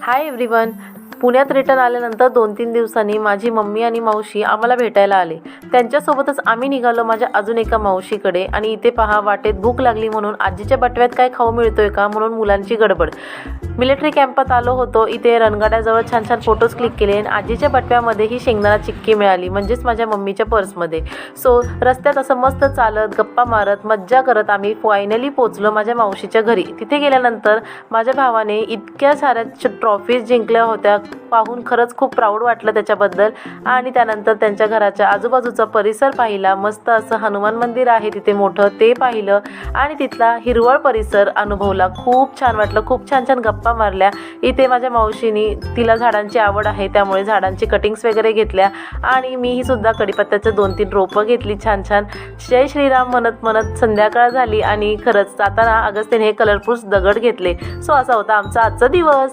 Hi everyone. पुण्यात return आल्यानंतर 2-3 दिवसांनी माझी मम्मी आणि मावशी आम्हाला भेटायला आले. त्यांच्यासोबतच आम्ही निघालो माझ्या अजून एका मावशीकडे. आणि इथे पहा, वाटेत भूक लागली म्हणून आजीच्या बटव्यात काय खाऊ मिळतोय का म्हणून मुलांची गडबड. मिलिटरी कॅम्पात आलो होतो. इथे रणगाड्याजवळ छान छान फोटोज क्लिक केले आणि आजीच्या बटव्यामध्ये ही शेंगदाणा चिक्की मिळाली, म्हणजेच माझ्या मम्मीच्या पर्समध्ये. सो रस्त्यात असं मस्त चालत गप्पा मारत मज्जा करत आम्ही फायनली पोचलो माझ्या मावशीच्या घरी. तिथे गेल्यानंतर माझ्या भावाने इतक्या साऱ्या ट्रॉफीज जिंकल्या होत्या, पाहून खरंच खूप प्राऊड वाटलं त्याच्याबद्दल. आणि त्यानंतर त्यांच्या घराच्या आजूबाजूचा परिसर पाहिला. मस्त असं हनुमान मंदिर आहे तिथे मोठं, ते पाहिलं आणि तिथला हिरवळ परिसर अनुभवला. खूप छान वाटलं. खूप छान छान गप्पा मारल्या. इथे माझ्या मावशीनी, तिला झाडांची आवड आहे त्यामुळे झाडांची कटिंग्स वगैरे घेतल्या आणि मीही सुद्धा कडीपत्त्याचं 2-3 रोपं घेतली छान छान. जय श्रीराम म्हणत म्हणत संध्याकाळ झाली आणि खरंच जाताना अगस्तीने हे कलरफुल दगड घेतले. सो असा होता आमचा आजचा दिवस.